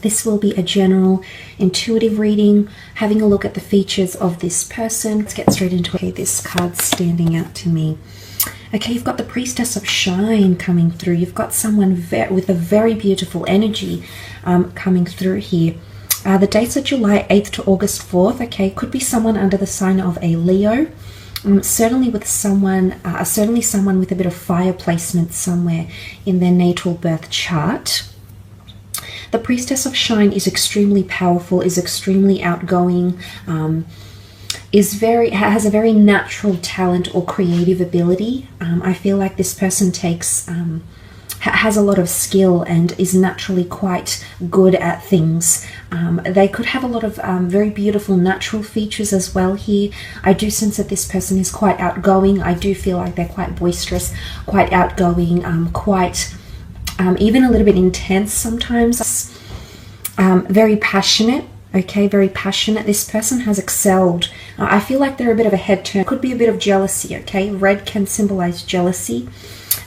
This will be a general intuitive reading, having a look at the features of this person. Let's get straight into it. Okay, this card's standing out to me. Okay, you've got the Priestess of Shine coming through. You've got someone with a very beautiful energy coming through here. The dates are July 8th to August 4th. Okay, could be someone under the sign of a Leo. Certainly with someone with a bit of fire placement somewhere in their natal birth chart. The Priestess of Shine is extremely powerful, is extremely outgoing, has a very natural talent or creative ability. I feel like this person has a lot of skill and is naturally quite good at things. They could have a lot of very beautiful natural features as well here. I do sense that this person is quite outgoing. I do feel like they're quite boisterous, quite outgoing, quite even a little bit intense sometimes. Very passionate. Okay, very passionate. This person has excelled. I feel like they're a bit of a head turn. Could be a bit of jealousy, okay? Red can symbolize jealousy.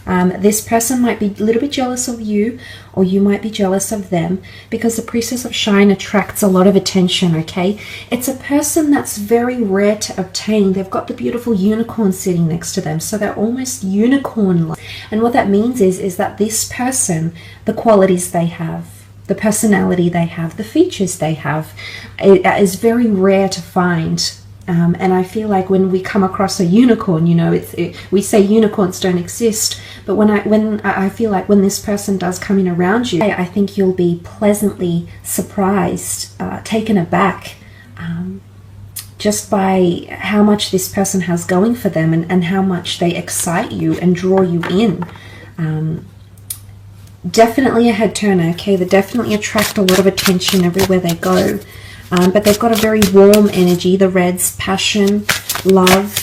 This person might be a little bit jealous of you, or you might be jealous of them, because the Priestess of Shine attracts a lot of attention, okay? It's a person that's very rare to obtain. They've got the beautiful unicorn sitting next to them, so they're almost unicorn-like. And what that means is that this person, the qualities they have, the personality they have, the features they have, it is very rare to find. And I feel like when we come across a unicorn, you know, we say unicorns don't exist, but when I feel like when this person does come in around you, I think you'll be pleasantly surprised, taken aback, just by how much this person has going for them and how much they excite you and draw you in. Definitely a head turner, okay? They definitely attract a lot of attention everywhere they go. But they've got a very warm energy, the Reds, passion, love.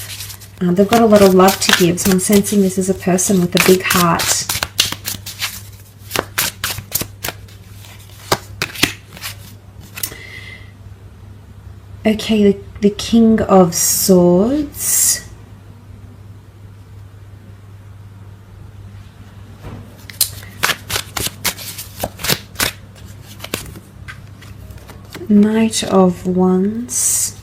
They've got a lot of love to give, so I'm sensing this is a person with a big heart. Okay, the King of Swords. Knight of Wands,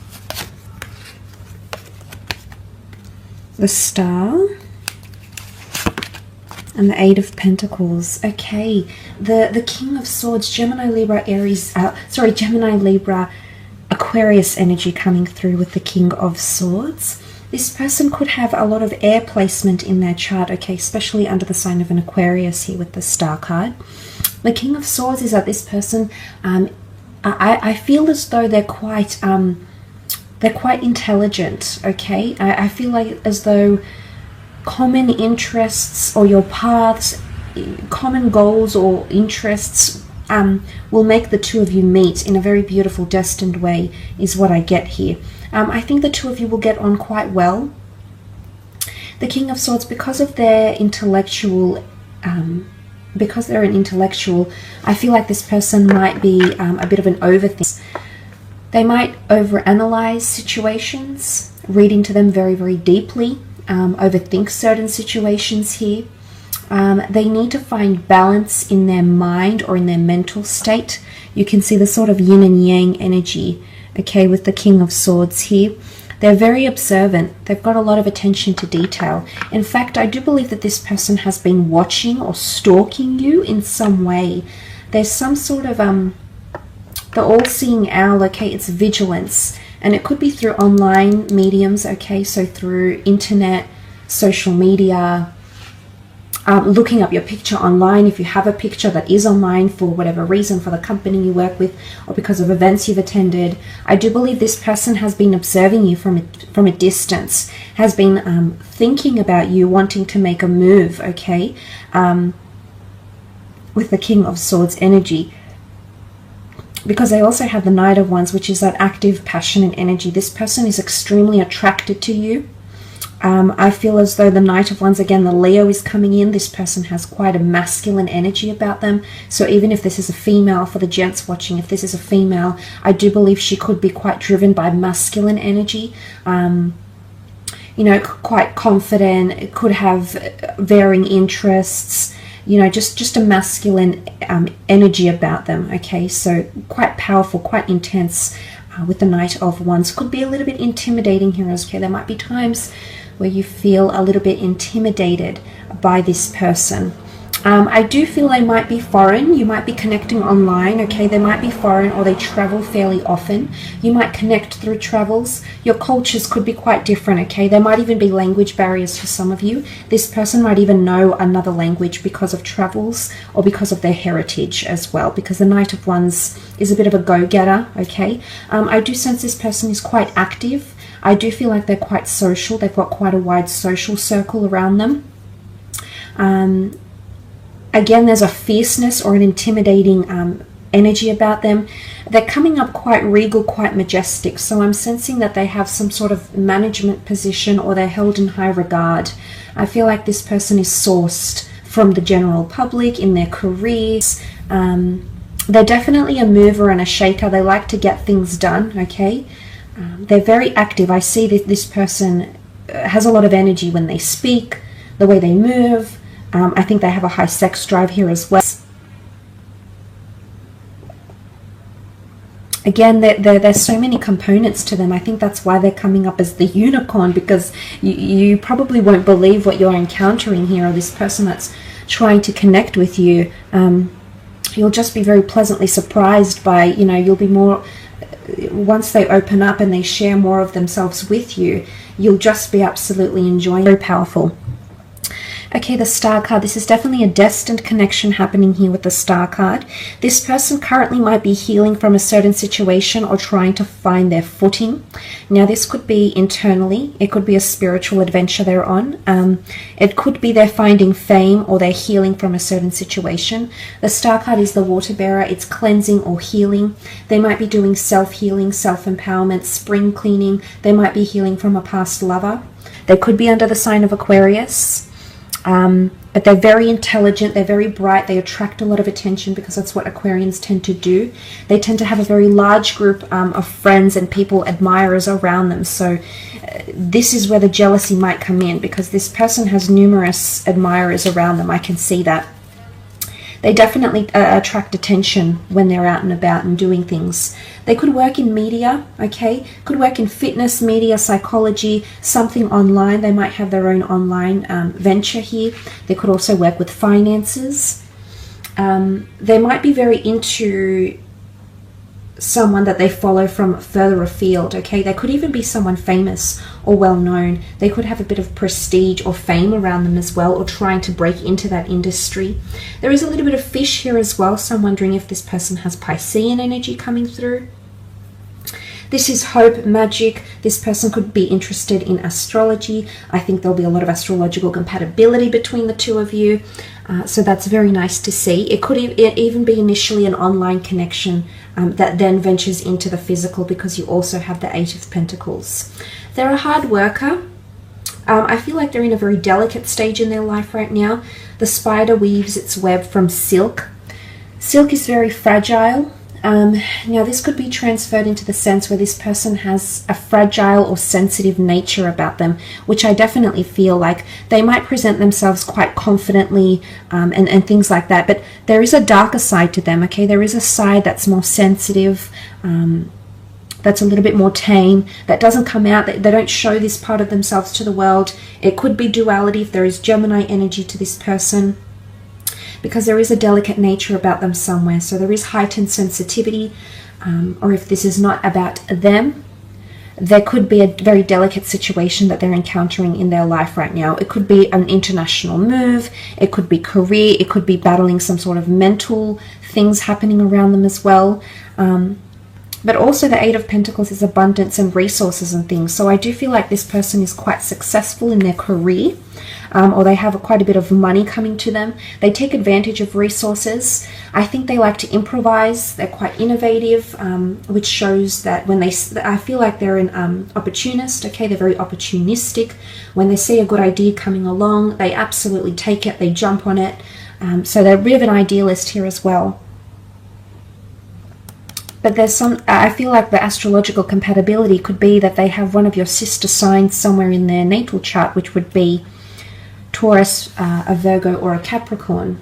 the Star, and the Eight of Pentacles. Okay, the King of Swords, Gemini, Libra, Gemini, Libra, Aquarius energy coming through with the King of Swords. This person could have a lot of air placement in their chart, okay, especially under the sign of an Aquarius here with the Star card. The King of Swords is that this person, I feel as though they're quite intelligent, okay? I feel like as though common interests or your paths, common goals or interests will make the two of you meet in a very beautiful, destined way, is what I get here. I think the two of you will get on quite well. The King of Swords, because of their intellectual because they're an intellectual, I feel like this person might be a bit of an overthinker. They might overanalyze situations, read into them very, very deeply, overthink certain situations here. They need to find balance in their mind or in their mental state. You can see the sort of yin and yang energy, okay, with the King of Swords here. They're very observant. They've got a lot of attention to detail. In fact, I do believe that this person has been watching or stalking you in some way. There's some sort of, the all-seeing owl, okay, it's vigilance. And it could be through online mediums, okay, so through internet, social media, looking up your picture online if you have a picture that is online for whatever reason, for the company you work with or because of events you've attended. I do believe this person has been observing you from a distance, has been thinking about you, wanting to make a move, okay, with the King of Swords energy. Because they also have the Knight of Wands, which is that active, passionate energy. This person is extremely attracted to you. I feel as though the Knight of Wands, again, the Leo is coming in. This person has quite a masculine energy about them. So even if this is a female, for the gents watching, if this is a female, I do believe she could be quite driven by masculine energy. You know, quite confident, could have varying interests, you know, just a masculine energy about them. Okay, so quite powerful, quite intense with the Knight of Wands. Could be a little bit intimidating here. Okay, there might be times where you feel a little bit intimidated by this person. I do feel they might be foreign. You might be connecting online, okay? They might be foreign, or they travel fairly often. You might connect through travels. Your cultures could be quite different, okay? There might even be language barriers for some of you. This person might even know another language because of travels or because of their heritage as well, because the Knight of Wands is a bit of a go-getter, okay? I do sense this person is quite active. I do feel like they're quite social. They've got quite a wide social circle around them. Again, there's a fierceness or an intimidating energy about them. They're coming up quite regal, quite majestic. So I'm sensing that they have some sort of management position, or they're held in high regard. I feel like this person is sourced from the general public in their careers. They're definitely a mover and a shaker. They like to get things done, okay? They're very active. I see that this person has a lot of energy when they speak, the way they move. I think they have a high sex drive here as well. Again, there's so many components to them. I think that's why they're coming up as the unicorn, because you probably won't believe what you're encountering here, or this person that's trying to connect with you. You'll just be very pleasantly surprised by, you know, you'll be more, once they open up and they share more of themselves with you, you'll just be absolutely enjoying. Very powerful. Okay, the Star card. This is definitely a destined connection happening here with the Star card. This person currently might be healing from a certain situation or trying to find their footing. Now, this could be internally. It could be a spiritual adventure they're on. It could be they're finding fame, or they're healing from a certain situation. The Star card is the water bearer. It's cleansing or healing. They might be doing self-healing, self-empowerment, spring cleaning. They might be healing from a past lover. They could be under the sign of Aquarius. But they're very intelligent, they're very bright, they attract a lot of attention because that's what Aquarians tend to do. They tend to have a very large group of friends and people, admirers around them. So this is where the jealousy might come in, because this person has numerous admirers around them. I can see that. They definitely attract attention when they're out and about and doing things. They could work in media, okay? Could work in fitness, media, psychology, something online. They might have their own online venture here. They could also work with finances. They might be very into someone that they follow from further afield, okay? They could even be someone famous or well known. They could have a bit of prestige or fame around them as well, or trying to break into that industry. There is a little bit of fish here as well, so I'm wondering if this person has Piscean energy coming through. This is hope, magic. This person could be interested in astrology. I think there'll be a lot of astrological compatibility between the two of you. So that's very nice to see. It could even be initially an online connection that then ventures into the physical, because you also have the Eight of Pentacles. They're a hard worker. I feel like they're in a very delicate stage in their life right now. The spider weaves its web from silk. Silk is very fragile. Now this could be transferred into the sense where this person has a fragile or sensitive nature about them, which I definitely feel like they might present themselves quite confidently and things like that, but there is a darker side to them, okay? There is a side that's more sensitive, that's a little bit more tame, that doesn't come out, they don't show this part of themselves to the world. It could be duality if there is Gemini energy to this person, because there is a delicate nature about them somewhere. So there is heightened sensitivity, or if this is not about them, there could be a very delicate situation that they're encountering in their life right now. It could be an international move, it could be career, it could be battling some sort of mental things happening around them as well. But also the Eight of Pentacles is abundance and resources and things. So I do feel like this person is quite successful in their career, or they have quite a bit of money coming to them. They take advantage of resources. I think they like to improvise. They're quite innovative, which shows that when I feel like they're an opportunist, okay? They're very opportunistic. When they see a good idea coming along, they absolutely take it, they jump on it. So they're a bit of an idealist here as well. But there's some, I feel like the astrological compatibility could be that they have one of your sister signs somewhere in their natal chart, which would be Taurus, a Virgo, or a Capricorn.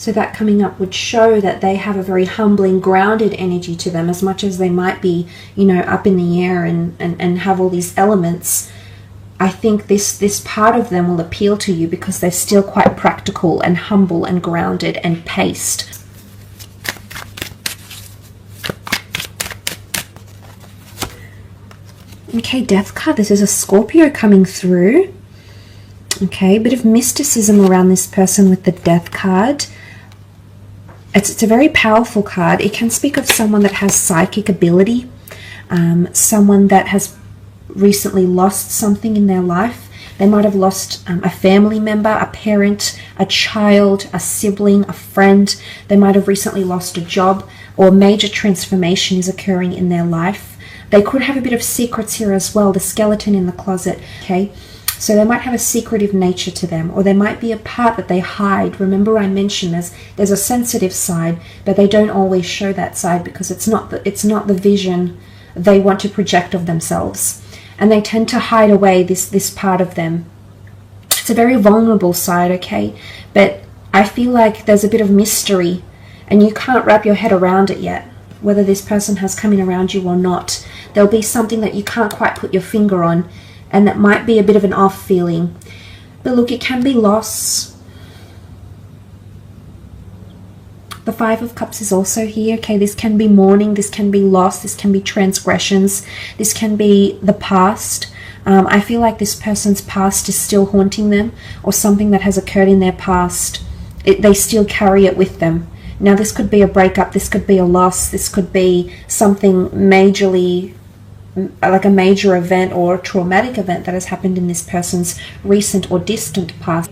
So that coming up would show that they have a very humbling, grounded energy to them, as much as they might be, you know, up in the air and have all these elements. I think this part of them will appeal to you because they're still quite practical and humble and grounded and paced. Okay, Death card. This is a Scorpio coming through. Okay, a bit of mysticism around this person with the Death card. It's a very powerful card. It can speak of someone that has psychic ability, someone that has recently lost something in their life. They might have lost a family member, a parent, a child, a sibling, a friend. They might have recently lost a job, or a major transformation is occurring in their life. They could have a bit of secrets here as well, the skeleton in the closet, okay? So they might have a secretive nature to them, or there might be a part that they hide. Remember I mentioned there's a sensitive side, but they don't always show that side because it's not the vision they want to project of themselves. And they tend to hide away this part of them. It's a very vulnerable side, okay? But I feel like there's a bit of mystery and you can't wrap your head around it yet, whether this person has come in around you or not. There'll be something that you can't quite put your finger on, and that might be a bit of an off feeling. But look, it can be loss. The Five of Cups is also here. Okay, this can be mourning, this can be loss, this can be transgressions, this can be the past. I feel like this person's past is still haunting them, or something that has occurred in their past. They still carry it with them. Now this could be a breakup, this could be a loss, this could be something majorly, like a major event or a traumatic event that has happened in this person's recent or distant past.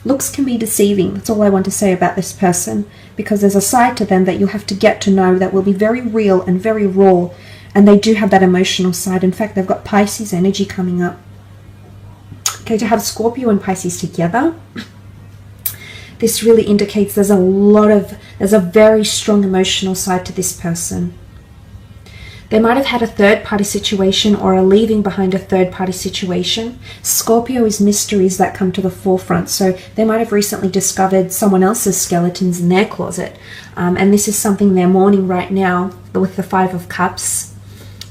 Looks can be deceiving. That's all I want to say about this person, because there's a side to them that you'll have to get to know that will be very real and very raw, and they do have that emotional side. In fact, they've got Pisces energy coming up. Okay, to have Scorpio and Pisces together, this really indicates there's a very strong emotional side to this person. They might have had a third-party situation or are leaving behind a third-party situation. Scorpio is mysteries that come to the forefront. So they might have recently discovered someone else's skeletons in their closet. And this is something they're mourning right now with the Five of Cups.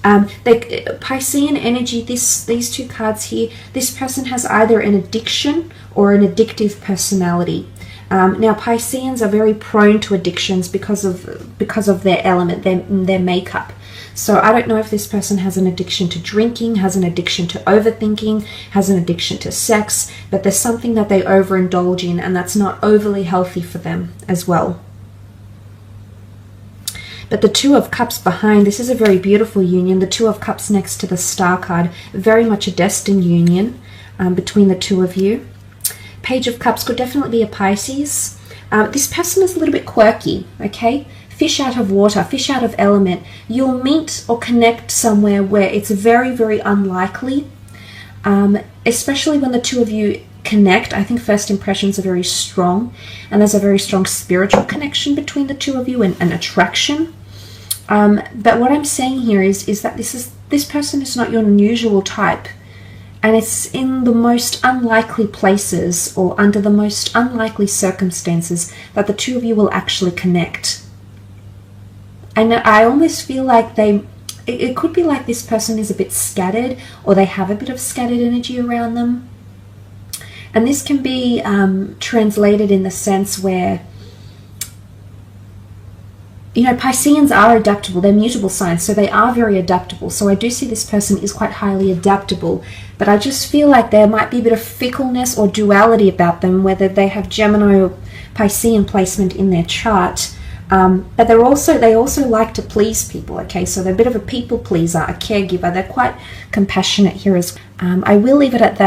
Piscean energy, these two cards here, this person has either an addiction or an addictive personality. Now Pisceans are very prone to addictions because of their element, their makeup. So I don't know if this person has an addiction to drinking, has an addiction to overthinking, has an addiction to sex, but there's something that they overindulge in, and that's not overly healthy for them as well. But the Two of Cups behind, this is a very beautiful union. The Two of Cups next to the Star card, very much a destined union between the two of you. Page of Cups could definitely be a Pisces. This person is a little bit quirky, okay? Fish out of water, fish out of element. You'll meet or connect somewhere where it's very, very unlikely, especially when the two of you connect. I think first impressions are very strong, and there's a very strong spiritual connection between the two of you and attraction. But what I'm saying here is that this person is not your usual type, and it's in the most unlikely places or under the most unlikely circumstances that the two of you will actually connect. And I almost feel like it could be like this person is a bit scattered, or they have a bit of scattered energy around them. And this can be translated in the sense where, you know, Pisceans are adaptable. They're mutable signs, so they are very adaptable. So I do see this person is quite highly adaptable. But I just feel like there might be a bit of fickleness or duality about them, whether they have Gemini or Piscean placement in their chart. But they also like to please people, okay? So they're a bit of a people pleaser, a caregiver. They're quite compassionate here as well. I will leave it at that.